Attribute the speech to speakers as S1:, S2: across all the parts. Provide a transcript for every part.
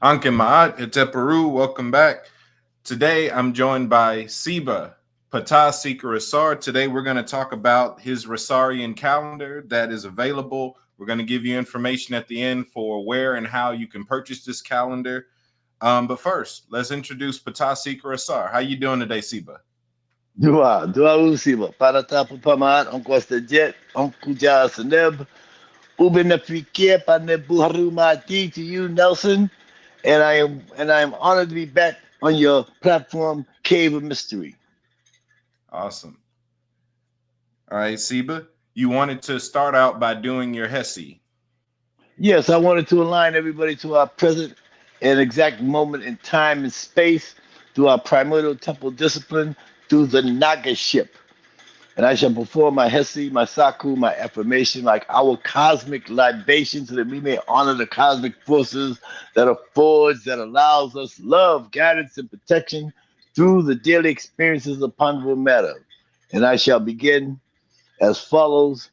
S1: Anke Ma'at, Peru, welcome back. Today I'm joined by Siba, Ptah Skr Asar. Today we're going to talk about his Rasaurian calendar that is available. We're going to give you information at the end for where and how you can purchase this calendar. But first, let's introduce Ptah Skr Asar. How you doing today, Siba?
S2: Dua usiba. Para tapo pamaan ang Costa Jet, ang kuja seneb, ube na pique pa ne buharumati to you, Nelson. And I am honored to be back on your platform, Cave of Mystery.
S1: Awesome. All right, Siba, you wanted to start out by doing your Hesi.
S2: Yes, I wanted to align everybody to our present and exact moment in time and space through our primordial temple discipline through the Naga ship. And I shall perform my Hesi, my Saku, my affirmation, like our cosmic libation, so that we may honor the cosmic forces that are forged, that allows us love, guidance, and protection through the daily experiences of ponderable matter. And I shall begin as follows.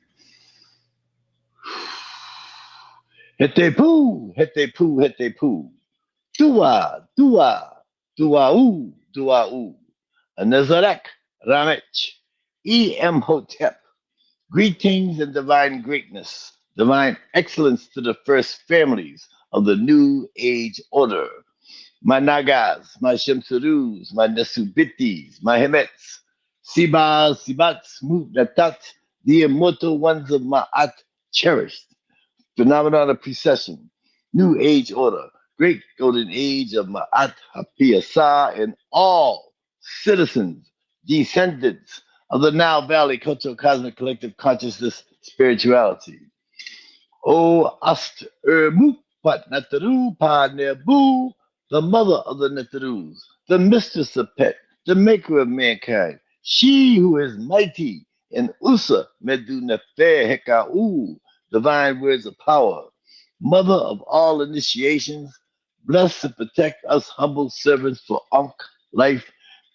S2: Hete poo, hete poo, hete poo. Dua, dua, dua oo. Anazarek, Ramech, E.M. Hotep. Greetings and divine greatness, divine excellence to the first families of the New Age Order. My Nagas, my Shemsurus, my Nesubitis, my Hemets, Sibas, Sibats, Mutnatat, the immortal ones of Ma'at cherished. Phenomenon of precession, New Age Order, Great Golden Age of Ma'at Hapiasa, and all citizens, descendants of the Nile Valley Cultural Cosmic Collective Consciousness Spirituality. O Ast Mukpat Nataru Pa Nebu, the mother of the Natarus, the mistress of Pet, the maker of mankind, she who is mighty, and Usa Medu Nefer Hekau, divine words of power, mother of all initiations, bless and protect us humble servants for Ankh life,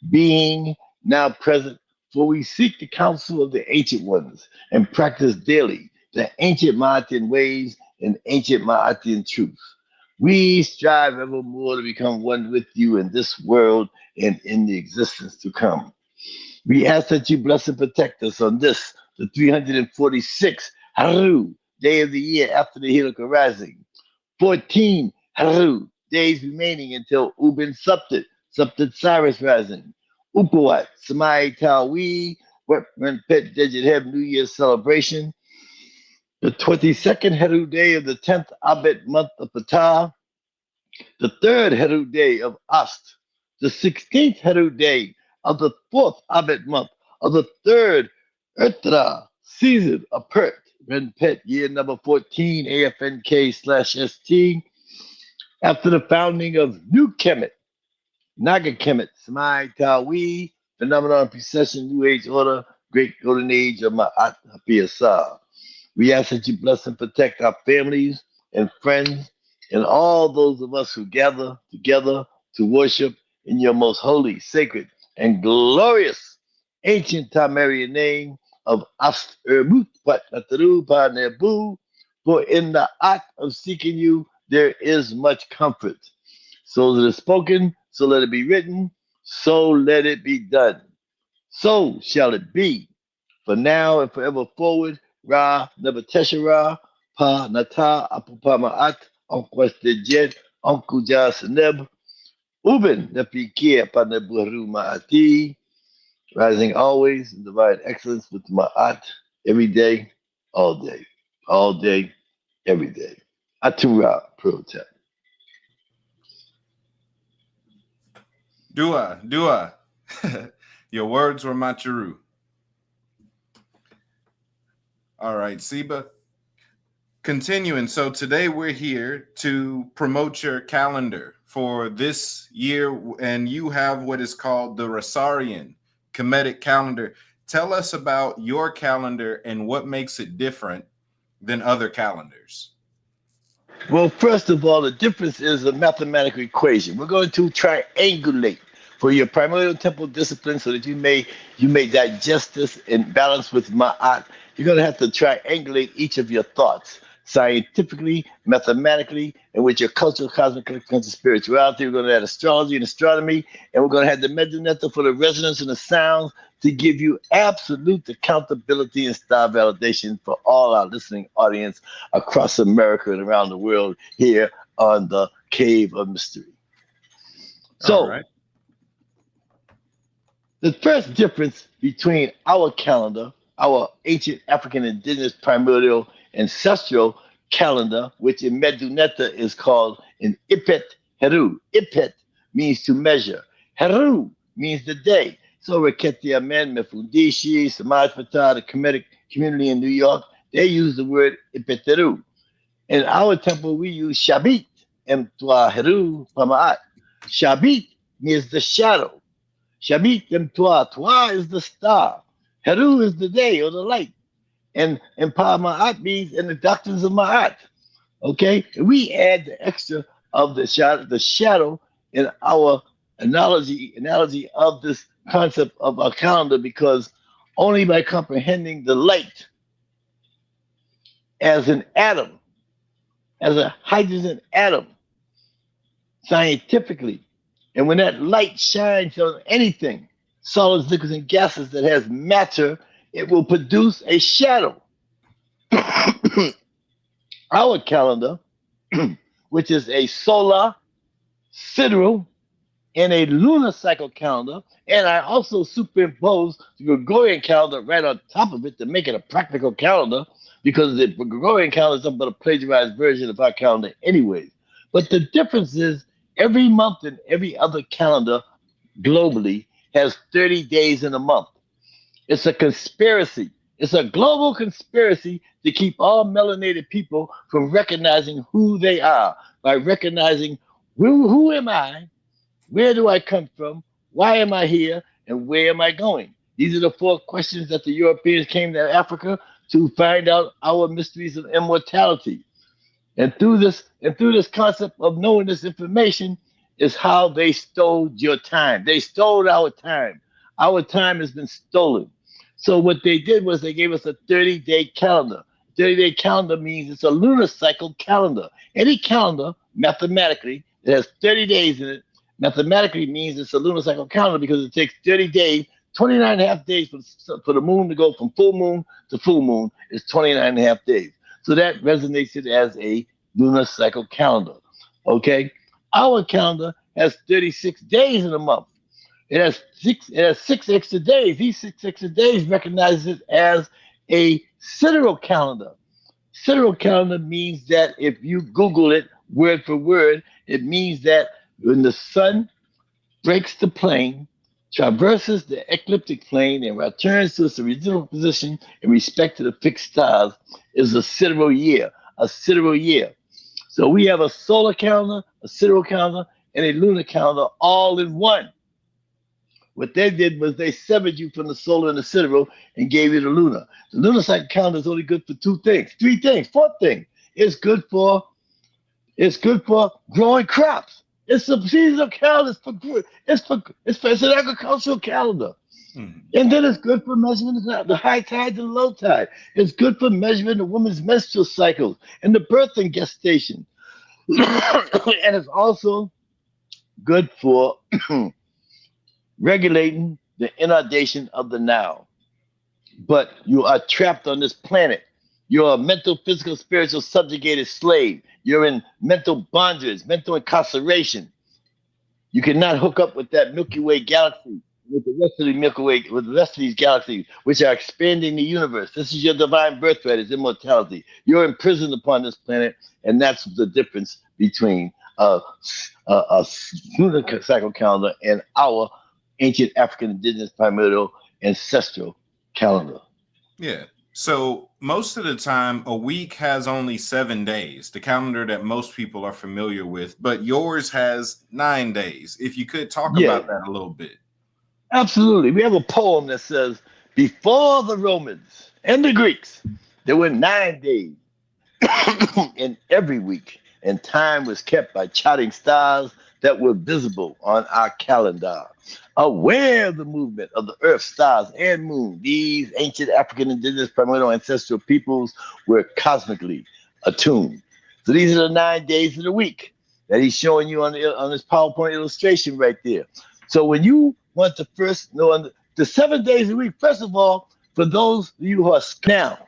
S2: being now present, for we seek the counsel of the ancient ones and practice daily the ancient Maatian ways and ancient Maatian truth. We strive evermore to become one with you in this world and in the existence to come. We ask that you bless and protect us on this, the 346th Haru, day of the year after the Helika rising. 14 Haru, days remaining until Ubin Subtit, Subtit Cyrus rising. Upawat, Samai Tawi, Wetman Pet Digit Heb New Year celebration. The 22nd Heru day of the 10th Abed month of Ptah, the third Heru day of Ast, the 16th Heru day of the fourth Abed month of the third Ertra season of Pert, Ren Pet, year number 14, AFNK/ST, after the founding of New Kemet, Naga Kemet, Samai Tawi, Phenomenon Precession, New Age Order, Great Golden Age of Ma'at Hapiasah. We ask that you bless and protect our families and friends and all those of us who gather together to worship in your most holy, sacred, and glorious ancient Tamarian name of Ast Erbut Pat Nataru Pa Nebu. For in the act of seeking you, there is much comfort. So it is spoken, so let it be written, so let it be done. So shall it be for now and forever forward. Ra Nebateshara, Pa Nata Apupa Ma'at, Unquested Jet, Uncle Seneb, Uben Nepikia Pa Nebuharu Ma'ati, rising always in divine excellence with Ma'at every day, all day, every day. Atura Protect.
S1: Dua, Dua. Your words were Machiru. All right, Siba. Continuing, so today we're here to promote your calendar for this year, and you have what is called the Rasaurian Kemetic Calendar. Tell us about your calendar and what makes it different than other calendars.
S2: Well, first of all, the difference is a mathematical equation. We're going to triangulate for your primordial temple discipline so that you may digest this in balance with ma'at. You're going to have to triangulate each of your thoughts. scientifically, mathematically, and with your cultural, cosmic, and spirituality. We're going to add astrology and astronomy, and we're going to have the Medunetta for the resonance and the sounds to give you absolute accountability and star validation for all our listening audience across America and around the world here on the Cave of Mystery.
S1: All
S2: So,
S1: right.
S2: the first difference between our calendar, our ancient African indigenous primordial ancestral calendar, which in Medunetta is called an Ipet Heru. Ipet means to measure. Heru means the day. So Reketia Men, Mefundishi, Samaj Ptah, the Kemetic community in New York, they use the word Ipeteru. In our temple, we use Shabit, Mtwa Heru Pamaat. Shabit means the shadow. Shabit Mtwa, Twa is the star. Heru is the day or the light. And Pa Ma'at means in the doctrines of Ma'at. Okay? And we add the extra of the shadow in our analogy of this concept of our calendar, because only by comprehending the light as an atom, as a hydrogen atom, scientifically, and when that light shines on anything, solids, liquids, and gases that has matter, it will produce a shadow. Our calendar, which is a solar, sidereal, and a lunar cycle calendar, and I also superimpose the Gregorian calendar right on top of it to make it a practical calendar, because the Gregorian calendar is nothing but a plagiarized version of our calendar anyways. But the difference is every month and every other calendar globally has 30 days in a month. It's a conspiracy. It's a global conspiracy to keep all melanated people from recognizing who they are by recognizing who am I, where do I come from, why am I here, and where am I going? These are the four questions that the Europeans came to Africa to find out our mysteries of immortality. And through this concept of knowing this information is how they stole your time. They stole our time. Our time has been stolen. So what they did was they gave us a 30-day calendar. 30-day calendar means it's a lunar cycle calendar. Any calendar, mathematically, that has 30 days in it, mathematically means it's a lunar cycle calendar, because it takes 30 days, 29 and a half days for the moon to go from full moon to full moon is 29 and a half days. So that resonates it as a lunar cycle calendar. Okay? Our calendar has 36 days in a month. It has six extra days. These 6 extra days recognizes it as a sidereal calendar. Sidereal calendar means that if you Google it word for word, it means that when the sun breaks the plane, traverses the ecliptic plane, and returns to its original position in respect to the fixed stars, is a sidereal year. A sidereal year. So we have a solar calendar, a sidereal calendar, and a lunar calendar all in one. What they did was they severed you from the solar and the sidereal and gave you the lunar. The lunar cycle calendar is only good for two things, three things, fourth thing. It's good for growing crops. It's a seasonal calendar. It's an agricultural calendar.
S1: Mhm.
S2: And then it's good for measuring the high tide and the low tide. It's good for measuring the woman's menstrual cycles and the birth and gestation. And it's also good for regulating the inundation of the Nile. But you are trapped on this planet. You're a mental, physical, spiritual, subjugated slave. You're in mental bondage, mental incarceration. You cannot hook up with that Milky Way galaxy, with the rest of the Milky Way, with the rest of these galaxies, which are expanding the universe. This is your divine birthright, is immortality. You're imprisoned upon this planet, and that's the difference between a lunar cycle calendar and our ancient African indigenous primordial ancestral calendar.
S1: Yeah. So most of the time, a week has only 7 days, the calendar that most people are familiar with, but yours has 9 days. If you could talk
S2: Yeah,
S1: about that a little bit.
S2: absolutely. We have a poem that says, before the Romans and the Greeks, there were 9 days in every week, and time was kept by charting stars that were visible on our calendar. Aware of the movement of the earth, stars, and moon, these ancient African indigenous primordial ancestral peoples were cosmically attuned. So these are the 9 days of the week that he's showing you on this PowerPoint illustration right there. So when you want to first know the 7 days a week, first of all, for those of you who are now,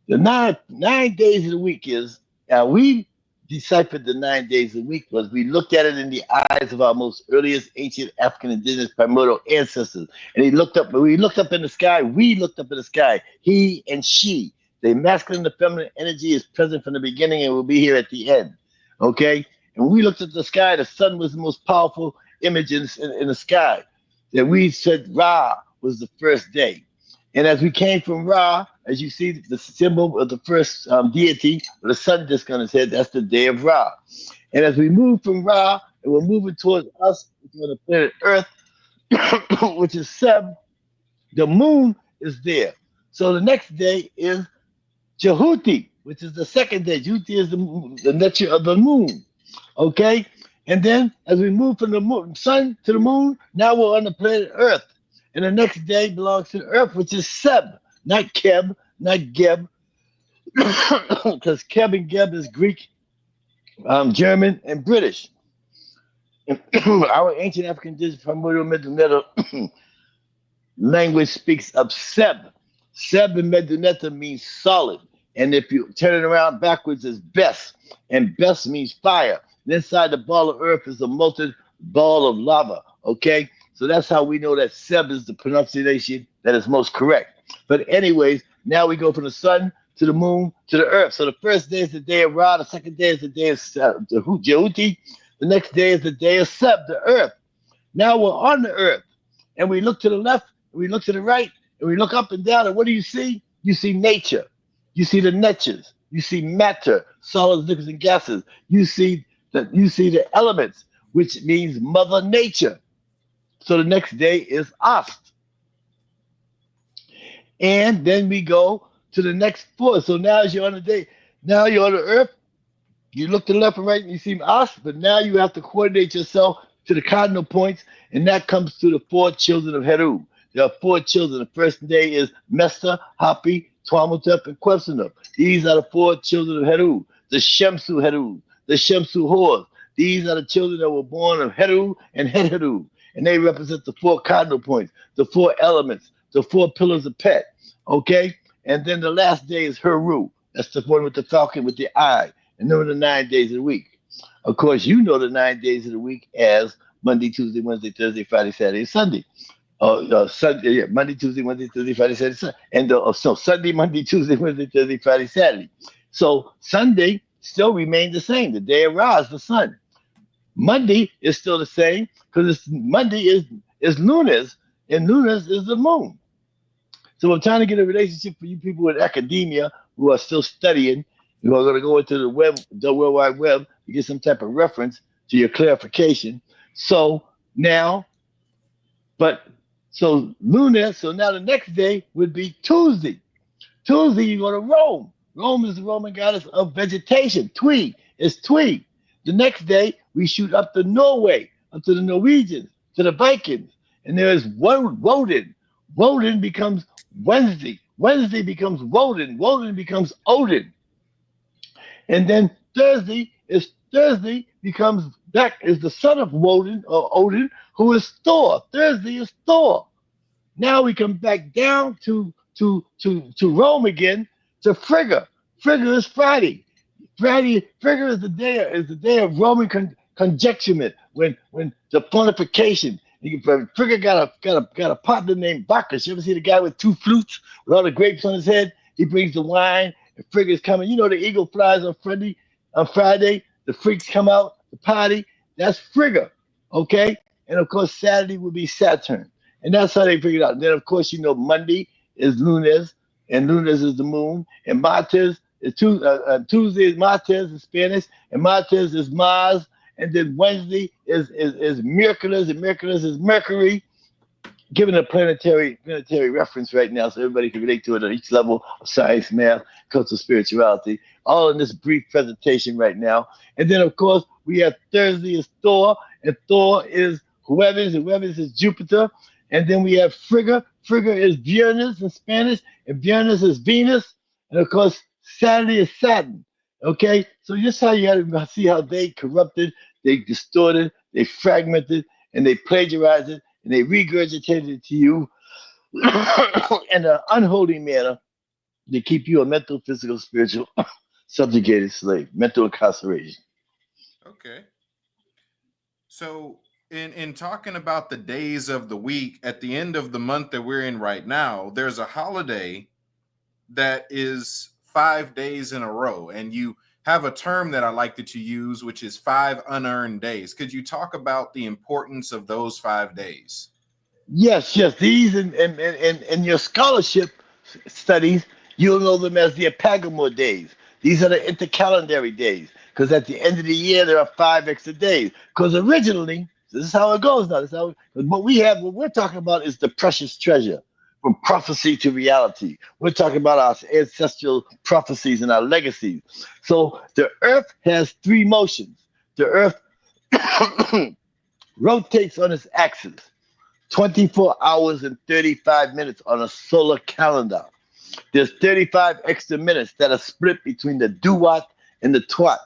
S2: the nine days of the week is now we deciphered the 9 days of the week was we looked at it in the eyes of our most earliest ancient African indigenous primordial ancestors. And he looked up, we looked up in the sky, we looked up in the sky, he and she. The masculine and the feminine energy is present from the beginning and will be here at the end. Okay? And when we looked at the sky, the sun was the most powerful image in the sky. That we said Ra was the first day. And as we came from Ra, as you see the symbol of the first deity with a sun disk on his head, that's the day of Ra. And as we move from Ra, and we're moving towards us, on the planet Earth, which is Seb, the moon is there. So the next day is Jehuti, which is the second day. Jehuti is the nature of the moon. Okay? And then as we move from the sun to the moon, now we're on the planet Earth. And the next day belongs to the Earth, which is Seb, not Keb, not Geb, because Keb and Geb is Greek, German, and British. And our ancient African indigenous primordial middle language speaks of Seb. Seb in Meduneta means solid. And if you turn it around backwards, it's Bes. And Bes means fire. And inside the ball of earth is a molten ball of lava. Okay? So that's how we know that Seb is the pronunciation that is most correct. But anyways, now we go from the sun to the moon to the earth. So the first day is the day of Ra. The second day is the day of Jehuti. The next day is the day of Seb, the earth. Now we're on the earth. And we look to the left, and we look to the right, and we look up and down. And what do you see? You see nature. You see the natures. You see matter, solids, liquids, and gases. You see the elements, which means Mother Nature. So the next day is Ast. And then we go to the next four. So now as you're on the day, now you're on the earth, you look to the left and right and you see Ast, but now you have to coordinate yourself to the cardinal points, and that comes through the four children of Heru. There are four children. The first day is Mesta, Hapi, Tuamutep, and Questenup. These are the four children of Heru, the Shemsu Heru, the Shemsu Hors. These are the children that were born of Heru and Heru. And they represent the four cardinal points, the four elements, the four pillars of Pet. Okay? And then the last day is Heru. That's the one with the falcon with the eye. And those are the 9 days of the week. Of course, you know the 9 days of the week as Monday, Tuesday, Wednesday, Thursday, Friday, Saturday, Sunday. Sunday, yeah, Monday, Tuesday, Wednesday, Thursday, Friday, Saturday, Sunday. And so Sunday, Monday, Tuesday, Wednesday, Thursday, Friday, Saturday. So Sunday still remained the same. The day of Ra is the sun. Monday is still the same because Monday is Lunas, and Lunas is the moon. So I'm trying to get a relationship for you people in academia who are still studying, who are going to go into the web, the World Wide Web, to get some type of reference to your clarification. So now, so Luna, so now the next day would be Tuesday. Tuesday, you go to Rome. Rome is the Roman goddess of vegetation. Twi is Twi. The next day, we shoot up to Norway, up to the Norwegians, to the Vikings. And there is Woden. Woden becomes Wednesday. Wednesday becomes Woden. Woden becomes Odin. And then Thursday becomes back is the son of Woden or Odin, who is Thor. Thursday is Thor. Now we come back down to Rome again to Frigga. Frigga is Friday. Frigga is the day of Roman conjecturement when the fortification. Frigga got a partner named Bacchus. You ever see the guy with two flutes with all the grapes on his head? He brings the wine, and Frigga's coming. You know the eagle flies on Friday. The freaks come out to party. That's Frigga, okay? And of course Saturday would be Saturn, and that's how they figured it out. And then of course Monday is Lunes, and Lunes is the moon, and Martes is Tuesday is Martes in Spanish, and Martes is Mars, and then Wednesday is Mercules, and Mercules is Mercury. Given a planetary reference right now, so everybody can relate to it at each level of science, math, cultural, spirituality, all in this brief presentation right now. And then, of course, we have Thursday is Thor, and Thor is Jueves, and Jueves is Jupiter. And then we have Frigga. Frigga is Viernes in Spanish, and Viernes is Venus. And of course, Saturday is Saturn. Okay, so just how you got to see how they corrupted, they distorted, they fragmented, and they plagiarized it, and they regurgitated it to you in an unholy manner to keep you a mental, physical, spiritual, subjugated slave, mental incarceration.
S1: Okay. So in talking about the days of the week, at the end of the month that we're in right now, there's a holiday that is 5 days in a row, and you have a term that I like that you use, which is 5 unearned days. Could you talk about the importance of those 5 days?
S2: Yes, yes. These in your scholarship studies, you'll know them as the Apagamor days. These are the intercalendary days because at the end of the year there are 5 extra days. Because originally, this is how it goes now. This is how what we have. What we're talking about is the precious treasure from prophecy to reality. We're talking about our ancestral prophecies and our legacies. So the Earth has three motions. The Earth rotates on its axis 24 hours and 35 minutes on a solar calendar. There's 35 extra minutes that are split between the duat and the twat.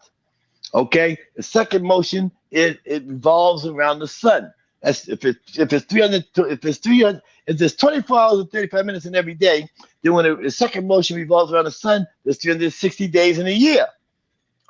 S2: Okay? The second motion it revolves around the sun. That's if it's 300 if it's 300 if there's 24 hours and 35 minutes in every day, then when the second motion revolves around the sun, there's 360 days in a year.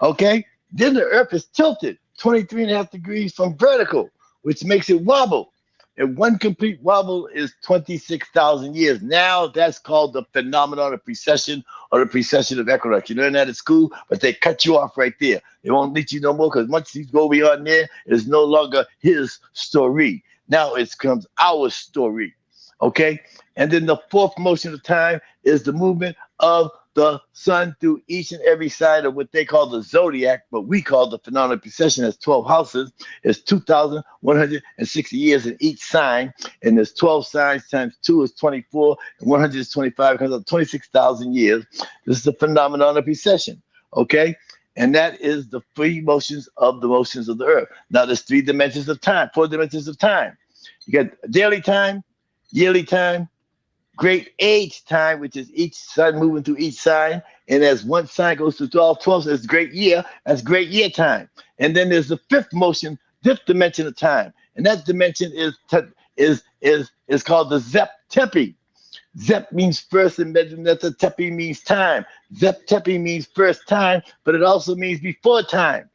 S2: Okay? Then the earth is tilted 23 and a half degrees from vertical, which makes it wobble. And one complete wobble is 26,000 years. Now that's called the phenomenon of precession or the precession of equinox. You learn that at school, but they cut you off right there. They won't let you no more because once you go beyond there, it's no longer his story. Now it becomes our story. Okay? And then the fourth motion of time is the movement of the sun through each and every sign of what they call the zodiac, but we call the phenomenal precession as 12 houses. It's 2,160 years in each sign, and there's 12 signs times 2 is 24, and 100 is 25, comes up 26,000 years. This is the phenomenon of precession, okay? And that is the three motions of the motions of the earth. Now there's 3 dimensions of time, 4 dimensions of time. You got daily time, yearly time, great age time, which is each sun moving through each sign. And as one sign goes through 12, 12 says great year, that's great year time. And then there's the fifth motion, fifth dimension of time. And that dimension is called the Zep Tepi. Zep means first and Medunet Tepi means time. Zep Tepi means first time, but it also means before time.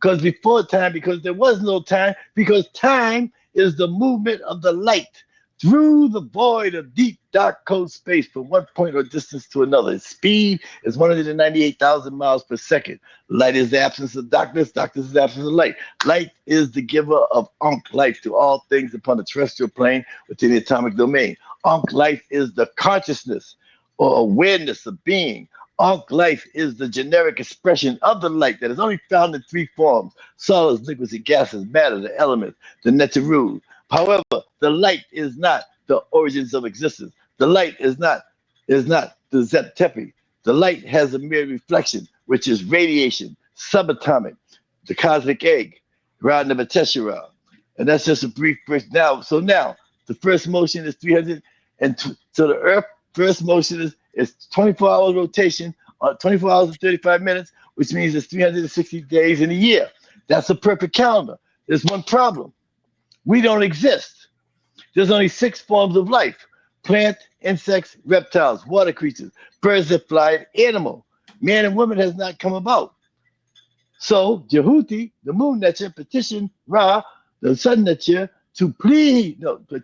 S2: Because there was no time, because time is the movement of the light through the void of deep, dark, cold space from one point or distance to another. Its speed is 198,000 miles per second. Light is the absence of darkness. Darkness is the absence of light. Light is the giver of Ankh life to all things upon the terrestrial plane within the atomic domain. Ankh life is the consciousness or awareness of being. Ankh life is the generic expression of the light that is only found in three forms: solids, liquids, and gases, matter, the elements, the Netaru. However, the light is not the origins of existence. The light is not the Zep Tepi. The light has a mere reflection, which is radiation, subatomic, the cosmic egg, round of a tessera. And that's just a brief first. Now, the first motion is 300, and so the Earth first motion is 24 hours rotation, 24 hours and 35 minutes, which means it's 360 days in a year. That's a perfect calendar. There's one problem. We don't exist. There's only 6 forms of life: plant, insects, reptiles, water creatures, birds that fly, animal. Man and woman has not come about. So Jehuti, the moon nature, petitioned Ra, the sun nature, to plead. No, but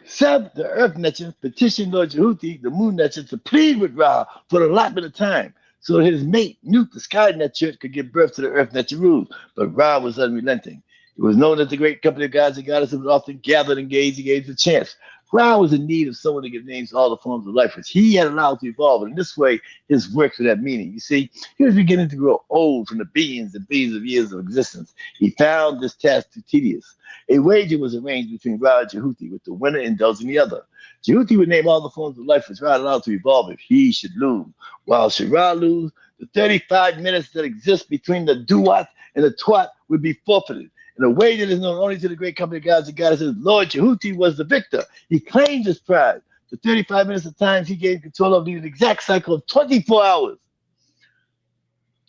S2: Seb, the earth nature, petitioned Lord Jehuti, the moon nature, to plead with Ra for the allotment of time so that his mate, Newt, the sky nature, could give birth to the earth nature rules. But Ra was unrelenting. It was known that the great company of gods and goddesses was often gathered and gave the chance. Ra was in need of someone to give names to all the forms of life, which he had allowed to evolve. And in this way, his works would have meaning. You see, he was beginning to grow old from the billions and billions of years of existence. He found this task too tedious. A wager was arranged between Ra and Jehuti, with the winner indulging the other. Jehuti would name all the forms of life which Ra allowed to evolve if he should lose. While should Ra lose, the 35 minutes that exist between the duat and the twat would be forfeited. In a way that is known only to the great company of gods and goddesses, Lord Jehuti was the victor. He claimed his prize. the 35 minutes of times he gained control of needed an exact cycle of 24 hours.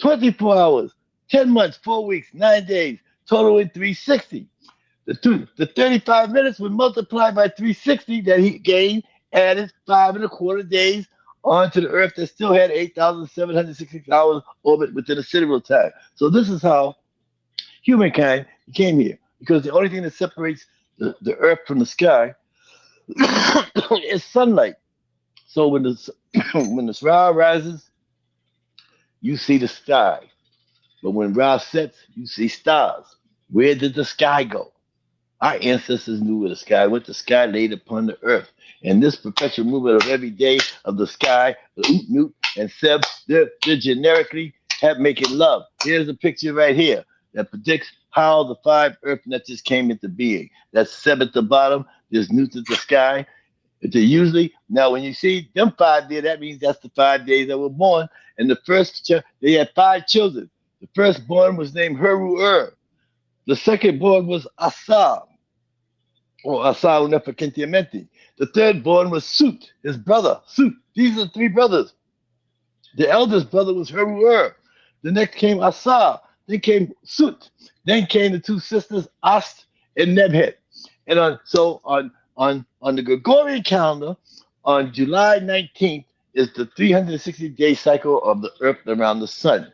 S2: 24 hours, 10 months, 4 weeks, 9 days, totaling 360. The 35 minutes would multiply by 360 that he gained, added 5 1/4 days onto the Earth that still had 8,766 hours orbit within a sidereal time. So this is how humankind came here, because the only thing that separates the Earth from the sky is sunlight. So when the when the Ra rises, you see the sky. But when Ra sets, you see stars. Where did the sky go? Our ancestors knew where the sky went. The sky laid upon the earth. And this perpetual movement of every day of the sky, the Oot, Newt, and Seb, they're generically have making love. Here's a picture right here that predicts how the 5 earth nets came into being. That's Seb at the bottom. There's Newt at the sky. It's usually now when you see them 5 there, that means that's the 5 days that were born. And the first they had 5 children. The firstborn was named Heru. The second-born was Asar, or Asar Unefakentiamenti. The third-born was Sut, his brother. Sut. These are 3 brothers. The eldest brother was Heru. The next came Asar. Then came Sut. Then came the 2 sisters, Ast and Nebhet. And on the Gregorian calendar, on July 19th is the 360-day cycle of the Earth around the sun.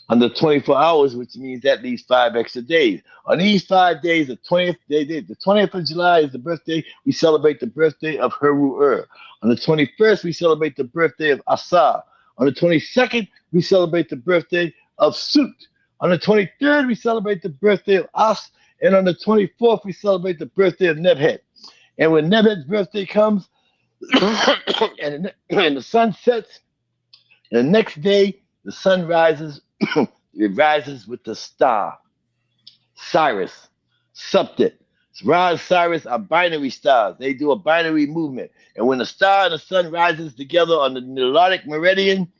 S2: Under 24 hours, which means that leaves 5 extra days. On these 5 days, the 20th of July is the birthday. We celebrate the birthday of Heru. On the 21st, we celebrate the birthday of Asar. On the 22nd, we celebrate the birthday of Sut. On the 23rd, we celebrate the birthday of As. And on the 24th, we celebrate the birthday of Nebhet. And when Nebhet's birthday comes, and the sun sets, and the next day, the sun rises. It rises with the star, Cyrus, Subtit. Ra and Cyrus are binary stars. They do a binary movement. And when the star and the sun rises together on the Nilotic meridian,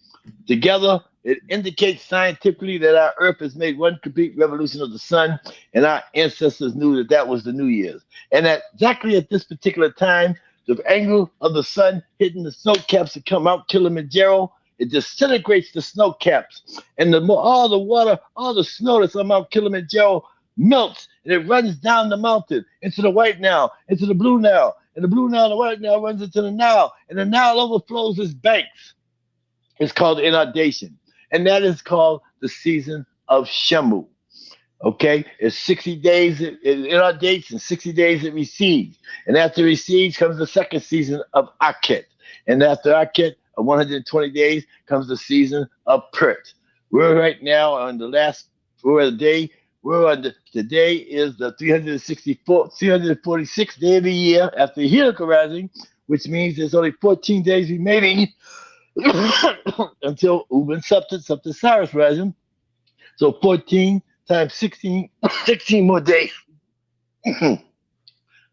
S2: together, it indicates scientifically that our Earth has made one complete revolution of the sun, and our ancestors knew that that was the New Year's. And exactly at this particular time, the angle of the sun hitting the snow caps that come out Kilimanjaro, it disintegrates the snow caps, and all the water, all the snow that's on Mount Kilimanjaro melts, and it runs down the mountain into the White Nile, into the Blue Nile, and the Blue Nile and the White Nile runs into the Nile, and the Nile overflows its banks. It's called inundation, and that is called the season of Shemu. Okay, it's 60 days it inundates, and 60 days it recedes, and after it recedes comes the second season of Akhet, and after Akhet, 120 days comes the season of Pert. We're right now on the last day. Today is the 346th day of the year after Helix rising, which means there's only 14 days remaining until Uben Subtit Cyrus rising. So 14 times 16, 16 more days.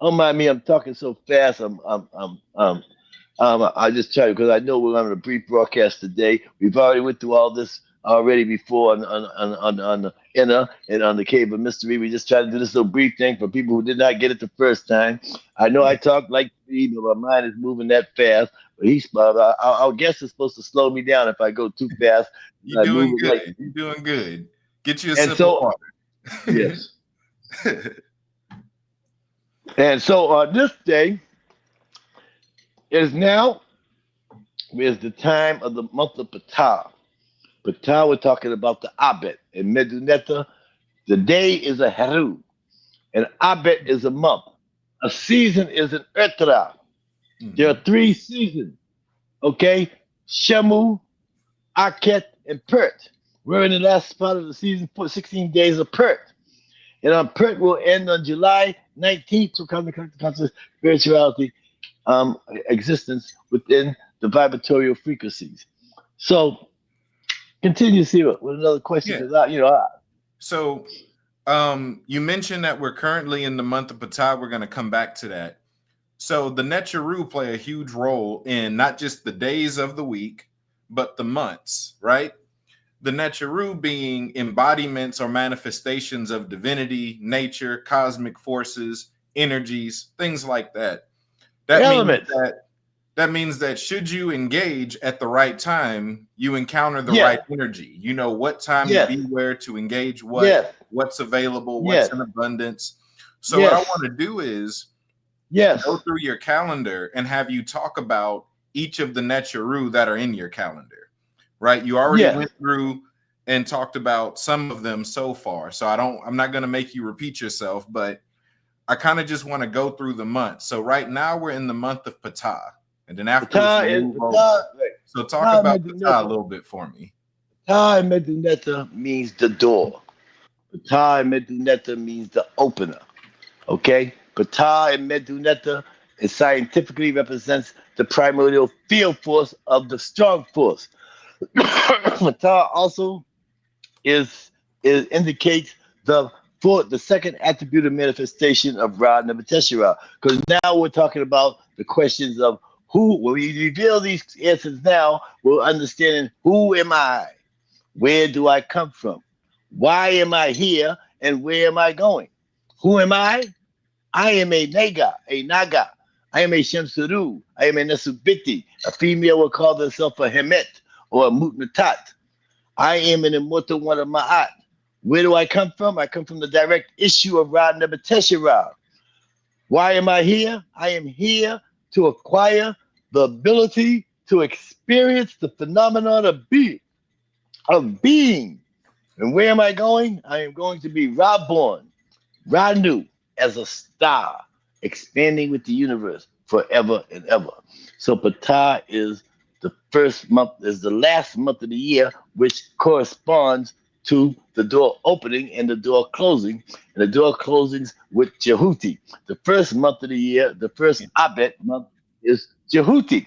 S2: Oh mind me, I'm talking so fast. I just tell you because I know we're on a brief broadcast today. We've already went through all this already before on the inner and on the Cave of Mystery. We just tried to do this little brief thing for people who did not get it the first time. I know I talk like speed, but my mind is moving that fast. But our guest is supposed to slow me down if I go too fast.
S1: You're doing good. You're doing good. Get you a sip of water.
S2: Yes. And so on this day is now is the time of the month of Ptah. Ptah, we're talking about the Abet. In Meduneta, the day is a Heru. And Abet is a month. A season is an Ertra. Mm-hmm. There are 3 seasons. Okay? Shemu, Akhet, and Pert. We're in the last part of the season for 16 days of Pert. And on Pert will end on July 19th to come to conscious spirituality existence within the vibratorial frequencies. So continue, Siva, with another question.
S1: Yeah. So you mentioned that we're currently in the month of Ptah. We're going to come back to that. So the Netcharu play a huge role in not just the days of the week, but the months, right? The Netcharu being embodiments or manifestations of divinity, nature, cosmic forces, energies, things like that. That means that that means that should you engage at the right time, you encounter the right
S2: Yes,
S1: energy. You know what time to
S2: yes,
S1: be where to engage what,
S2: yes,
S1: what's available, what's
S2: yes,
S1: in abundance. So what I
S2: yes,
S1: want to do is go
S2: yes,
S1: through your calendar and have you talk about each of the Netcharu that are in your calendar. Right? You already
S2: yes.
S1: went through and talked about some of them so far. So I'm not going to make you repeat yourself, but I kind of just want to go through the months. So right now we're in the month of Ptah, and then afterwards
S2: Ptah
S1: we'll
S2: is
S1: move over.
S2: Ptah. Right.
S1: So talk
S2: Ptah
S1: about Ptah a
S2: Medunetta.
S1: little bit for me.
S2: Ptah Medunetta means the door. Ptah Medunetta means the opener. Okay? Ptah and Medunetta it scientifically represents the primordial field force of the strong force. Ptah also is indicates the the second attribute of manifestation of Ra Nebuchadnezzar. Because now we're talking about the questions of who. When we reveal these answers now, we're understanding who am I, where do I come from, why am I here, and where am I going? Who am I? I am a Naga. I am a Shemsuru. I am a Nesubiti. A female will call herself a Hemet or a Mutnatat. I am an immortal one of Ma'at. Where do I come from? I come from the direct issue of Ra Nebuchadnezzar. Why am I here? I am here to acquire the ability to experience the phenomenon of being. And where am I going? I am going to be Raborn, Ranu, as a star, expanding with the universe forever and ever. So Ptah is the first month, is the last month of the year, which corresponds to the door opening and the door closing, and the door closings with Jehuti. The first month of the year, the first Abet month is Jehuti.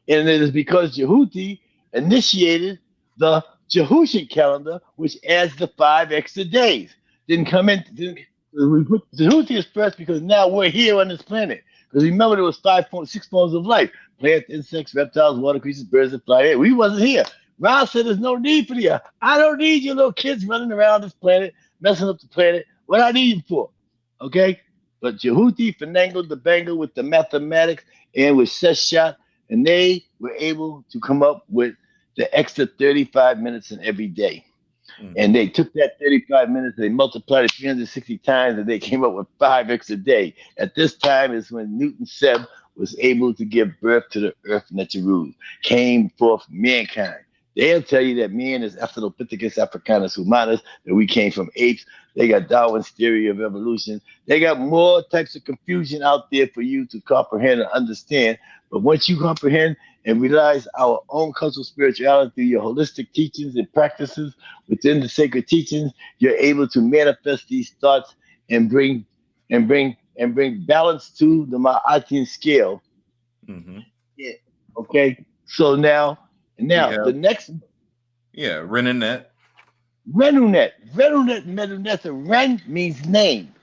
S2: And it is because Jehuti initiated the Jehutian calendar, which adds the 5 extra days. Didn't come in. We put Jehuti is first because now we're here on this planet. Because remember, there was 5.6 forms of life: plants, insects, reptiles, water creatures, birds that fly air. We wasn't here. Ra said, "There's no need for you. I don't need you little kids running around this planet, messing up the planet. What I need you for?" Okay. But Jehuti finagled the bangle with the mathematics and with Seshat, and they were able to come up with the extra 35 minutes in every day. And
S1: Mm-hmm.
S2: they took that 35 minutes, they multiplied it 360 times, and they came up with 5 extra day. At this time is when Newton Seb was able to give birth to the earth Neteru, came forth mankind. They'll tell you that man is Australopithecus africanus humanus, that we came from apes. They got Darwin's theory of evolution. They got more types of confusion out there for you to comprehend and understand. But once you comprehend and realize our own cultural spirituality through your holistic teachings and practices within the sacred teachings, you're able to manifest these thoughts and bring balance to the Ma'atian scale.
S1: Mm-hmm.
S2: Yeah. Okay. So
S1: We
S2: now the
S1: have,
S2: next
S1: yeah, Renanet.
S2: Renunet, Medunetha. Ren means name,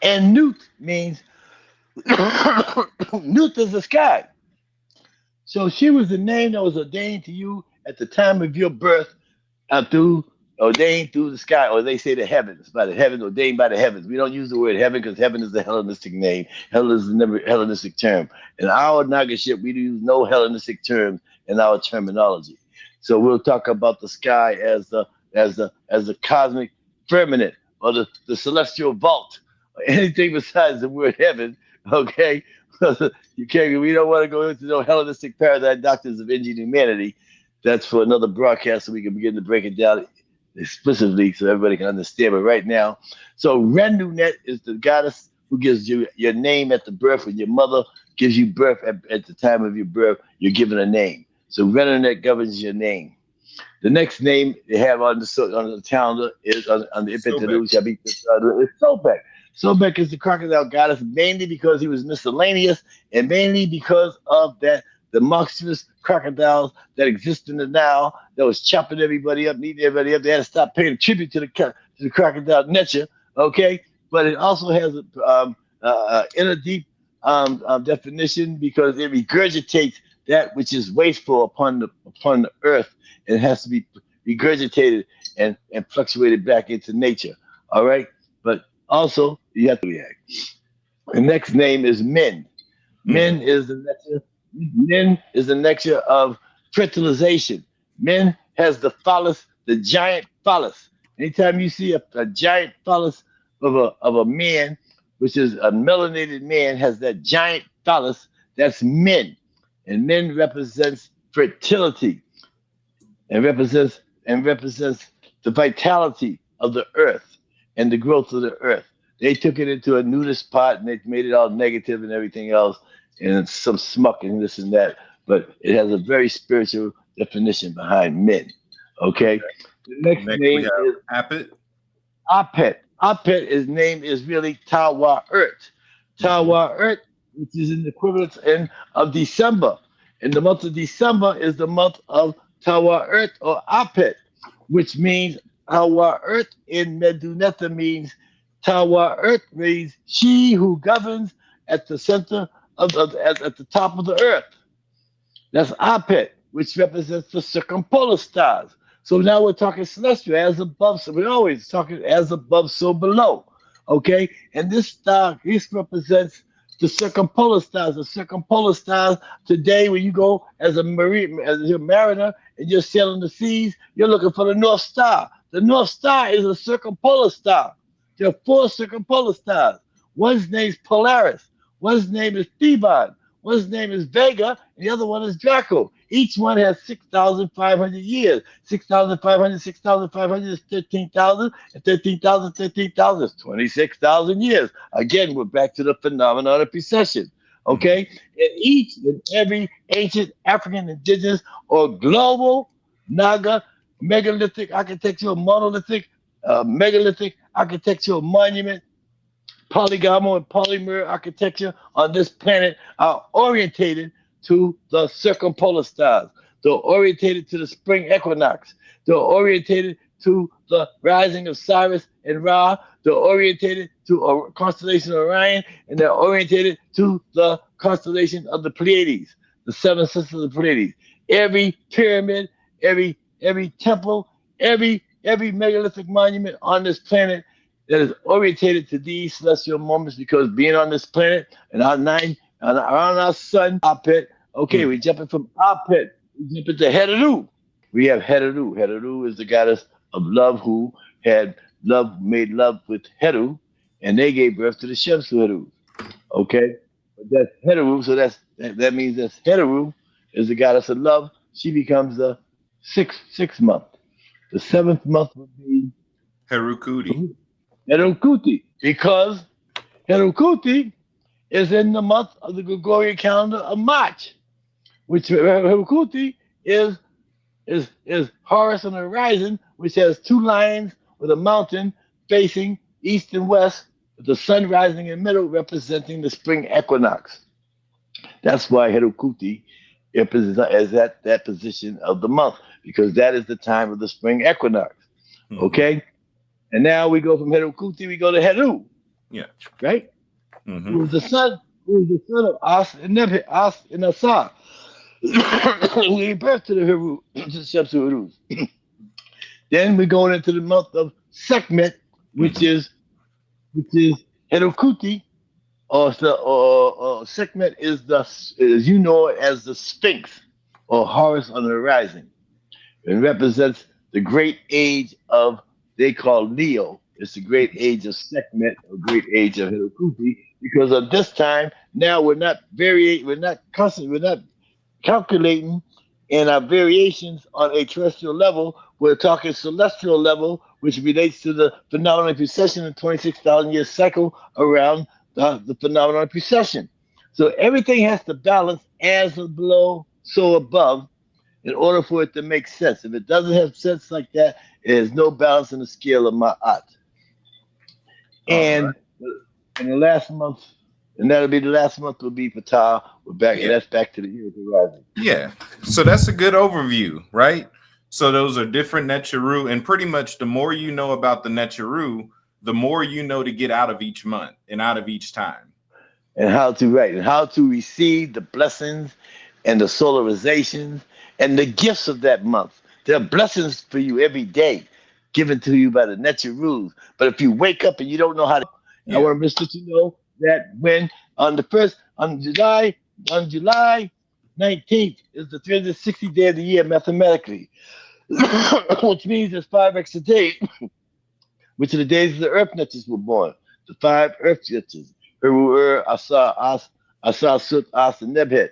S2: and Newt means Newt is the sky. So she was the name that was ordained to you at the time of your birth through ordained through the sky, or they say the heavens, by the heavens, ordained by the heavens. We don't use the word heaven because heaven is the Hellenistic name. Hell is never Hellenistic term. In our Nagaship, we use no Hellenistic terms in our terminology. So we'll talk about the sky as the cosmic firmament or the celestial vault, or anything besides the word heaven. Okay, you can't. We don't want to go into no Hellenistic paradigm doctrines of engine humanity. That's for another broadcast, so we can begin to break it down explicitly so everybody can understand. But right now, so Renunet is the goddess who gives you your name at the birth. When your mother gives you birth at the time of your birth, you're given a name. So Renunet governs your name. The next name they have on the calendar is on the
S1: Sobek.
S2: Ipetanu Shabbat is Sobek. Sobek is the crocodile goddess mainly because he was miscellaneous and mainly because of that the monstrous crocodiles that exist in the Nile that was chopping everybody up, eating everybody up. They had to stop paying tribute to the crocodile nature. Okay, but it also has inner deep definition because it regurgitates that which is wasteful upon the earth. It has to be regurgitated and fluctuated back into nature. All right. But also, you have to react. The next name is Men. Men
S1: Mm-hmm.
S2: is the nature. Men is the nectar of fertilization. Men has the phallus, the giant phallus. Anytime you see a giant phallus of a man, which is a melanated man, has that giant phallus, that's men. And men represents fertility and represents the vitality of the earth and the growth of the earth. They took it into a nudist pot and they made it all negative and everything else, and some smuck and this and that. But it has a very spiritual definition behind men. Okay.
S1: Okay.
S2: The next
S1: Next we
S2: name
S1: have
S2: is
S1: Apit.
S2: Apet. Apet is name is really Tawa Earth.
S1: Hmm.
S2: Tawa Earth, which is in the equivalent in of December. And the month of December is the month of Tawa Earth or Apet, which means Tawa Earth in Medunetha means Tawa Earth means she who governs at the center at the top of the earth. That's Apet, which represents the circumpolar stars. So now we're talking celestial, as above. So we're always talking as above, so below. Okay? And this represents the circumpolar stars. The circumpolar stars today, when you go as a marine, as a mariner, and you're sailing the seas, you're looking for the North Star. The North Star is a circumpolar star. There are four circumpolar stars. One's name's Polaris. One's name is Theban. One's name is Vega, and the other one is Draco. Each one has 6,500 years. 6,500, 6,500 is 13,000, and 13,000, 13,000 is 26,000 years. Again, we're back to the phenomenon of precession.
S1: Hmm.
S2: Okay? And each and every ancient African, indigenous, or global Naga megalithic architectural, monolithic, megalithic architectural monument, polygonal and polymer architecture on this planet are orientated to the circumpolar stars. They're orientated to the spring equinox. They're orientated to the rising of Cyrus and Ra. They're orientated to a constellation of Orion, and they're orientated to the constellation of the Pleiades, the seven sisters of the Pleiades. Every pyramid, every temple, every megalithic monument on this planet that is orientated to these celestial moments, because being on this planet and around our sun, our pit. Okay, we're jumping from our pit. We jump into Heru. We have Heru. Heru is the goddess of love who had made love with Heru, and they gave birth to the Shemsu Heru. Okay, but that's Heru. So that means that Heru is the goddess of love. She becomes the sixth month. The seventh month would be
S1: Herukuti.
S2: Herukuti, because Herukuti is in the month of the Gregorian calendar of March, which Herukuti is Horus on the horizon, which has two lions with a mountain facing east and west, with the sun rising in the middle, representing the spring equinox. That's why Herukuti is at that position of the month, because that is the time of the spring equinox.
S1: Hmm.
S2: Okay? And now we go from Herukuti, we go to Heru,
S1: Yeah.
S2: right?
S1: Hmm.
S2: Who is the son of As and Asar, who gave birth to the Heru, to Shemsu Herus. Then we're going into the month of Sekhmet, which
S1: Hmm.
S2: is which is Herukuti, or Sekhmet is as you know it as the Sphinx, or Horus on the horizon. It represents the great age of, they call Leo. It's the great age of Sekhmet, or great age of Hirokuti, because of this time now we're not calculating in our variations on a terrestrial level. We're talking celestial level, which relates to the phenomenon of precession in 26,000 year cycle around the phenomenon of precession. So everything has to balance as below, so above, in order for it to make sense. If it doesn't have sense like that, there's no balance in the scale of my art.
S1: All
S2: And
S1: right.
S2: in the last month, and that'll be the last month will be Ptah. We're back, and
S1: Yeah.
S2: that's back to the year of the rising.
S1: Yeah. So that's a good overview, right? So those are different Netcheru, and pretty much the more you know about the Netcheru, the more you know to get out of each month and out of each time.
S2: And how to write, and how to receive the blessings and the solarizations and the gifts of that month. There are blessings for you every day given to you by the nature rules. But if you wake up and you don't know how to, and I
S1: Yeah.
S2: want to just let you know that when on the first on July 19th is the 360th day of the year mathematically, which means there's 5 extra days, which are the days the earth natures were born. The 5 earth natures, Heru, Asar, Asar, Sut, As, and Nebhet.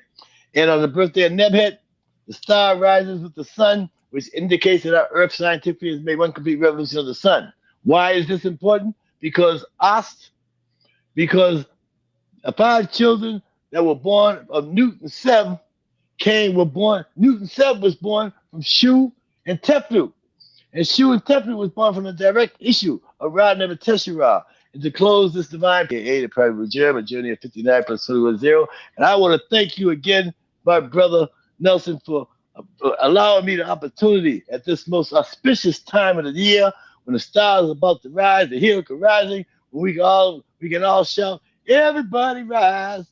S2: And on the birthday of Nebhet, the star rises with the sun, which indicates that our Earth scientifically has made one complete revolution of the sun. Why is this important? Because the 5 children that were born of Newton 7 were born. Newton 7 was born from Shu and Teplu. And Shu and Teplu was born from the direct issue of Ra Never Teshurah. And to close this divine aka the private journey of 59 plus 21 0. And I want to thank you again, my brother Nelson, for allowing me the opportunity at this most auspicious time of the year when the stars are about to rise, the hills are rising, when we can all shout, everybody rise,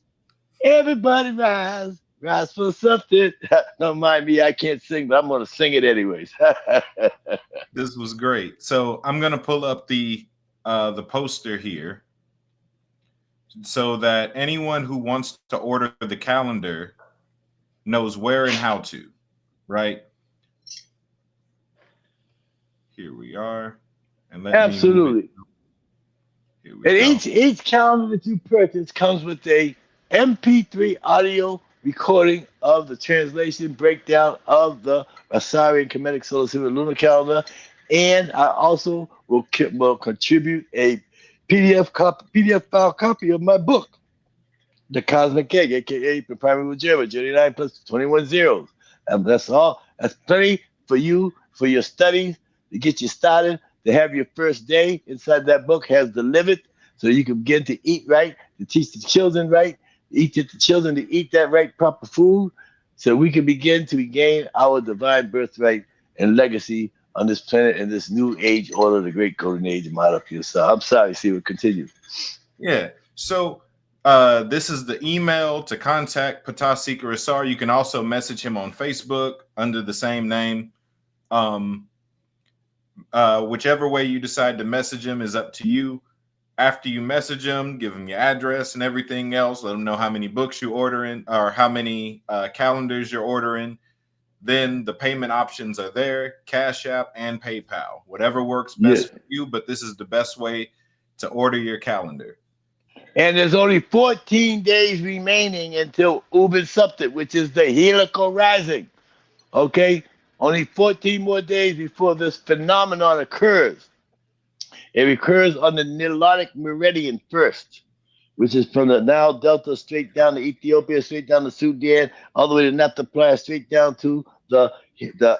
S2: everybody rise. Rise for something. Don't mind me, I can't sing, but I'm going to sing it anyways.
S1: This was great. So I'm going to pull up the poster here so that anyone who wants to order the calendar knows where and how to, right? Here we are. And let
S2: Absolutely.
S1: me move it. Here we
S2: And
S1: go.
S2: each calendar that you purchase comes with a MP3 audio recording of the translation breakdown of the Rasaurian Kemetic Solar System Lunar Calendar, and I also will contribute a PDF file copy of my book, The Cosmic Egg, aka the Primary Legitimate, 29 plus 21 zeros. And that's all. That's plenty for you, for your studies, to get you started, to have your first day inside that book has delivered so you can begin to eat right, to teach the children right, teach the children to eat that right, proper food, so we can begin to regain our divine birthright and legacy on this planet in this new age order, the great golden age of Malakir. So I'm sorry, see, we'll continue.
S1: Yeah. So this is the email to contact Ptah Skr Asar. You can also message him on Facebook under the same name. Whichever way you decide to message him is up to you. After you message him, give him your address and everything else. Let him know how many books you're ordering or how many calendars you're ordering. Then the payment options are there, Cash App and PayPal. Whatever works
S2: Yes.
S1: best for you, but this is the best way to order your calendar.
S2: And there's only 14 days remaining until Ubin Subtit, which is the helical rising. Okay? Only 14 more days before this phenomenon occurs. It occurs on the Nilotic Meridian first, which is from the Nile Delta straight down to Ethiopia, straight down to Sudan, all the way to Nataplia, straight down to the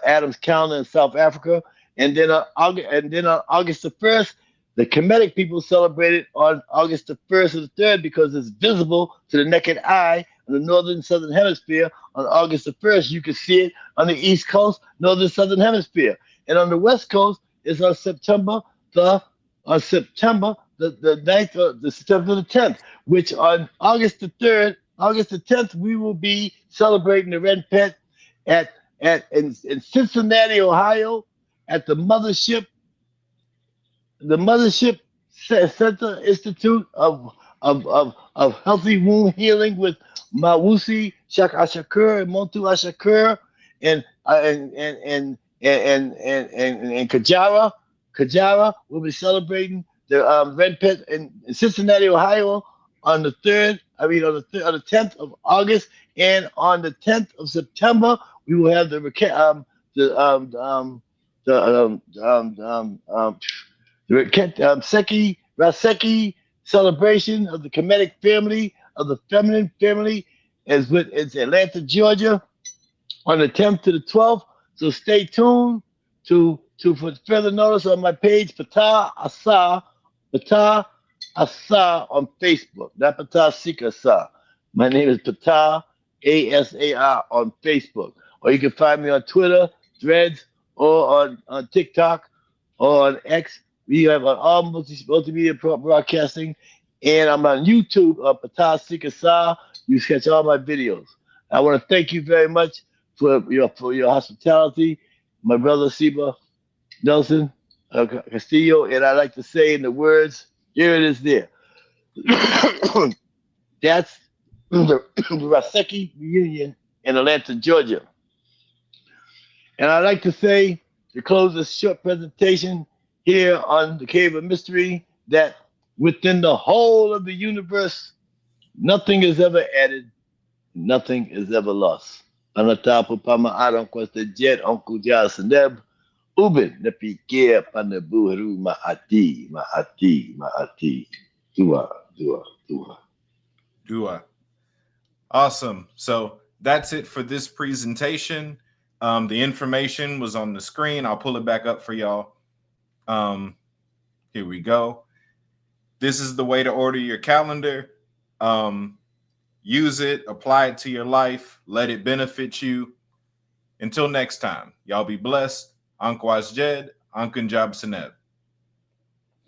S2: Adams Calendar in South Africa. And then on August the 1st, the Kemetic people celebrate it on August the 1st or the 3rd because it's visible to the naked eye in the northern and southern hemisphere. On August the 1st, you can see it on the East Coast, northern southern hemisphere. And on the West Coast, it's on September the 9th, the September the 10th, which on August the 3rd, August the 10th, we will be celebrating the Red Pet in Cincinnati, Ohio, at the Mothership Center Institute of Healthy Wound Healing with Mawusi Shak Ashakur and Montu Ashakur and Kajara. Kajara will be celebrating the Red Pit in Cincinnati, Ohio, on the 10th of August, and on the 10th of September, we will have the Raseki celebration of the Kemetic family, of the feminine family, it's Atlanta, Georgia, on the 10th to the 12th. So stay tuned for further notice on my page, Ptah Asar on Facebook, not Ptah Skr Asar. My name is Ptah Asar on Facebook. Or you can find me on Twitter, Threads, or on TikTok, or on X. We have on all multimedia broadcasting. And I'm on YouTube, Ptah Skr Asar. You catch all my videos. I want to thank you very much for your hospitality, my brother Seba Nelson Castillo, and I like to say in the words, here it is there. That's the Raseki reunion in Atlanta, Georgia. And I'd like to say, to close this short presentation here on the Cave of Mystery, that within the whole of the universe, nothing is ever added, nothing is ever lost. Anatapo pama aram kwasta jet onku jasaneb, ubin napikir panabuharu maati, maati, maati. Dua, dua, dua.
S1: Dua. Awesome. So that's it for this presentation. The information was on the screen. I'll pull it back up for y'all. Here we go. This is the way to order your calendar. Use it, apply it to your life, let it benefit you. Until next time, y'all be blessed. Ankwaz Jed, Ankunjab Seneb.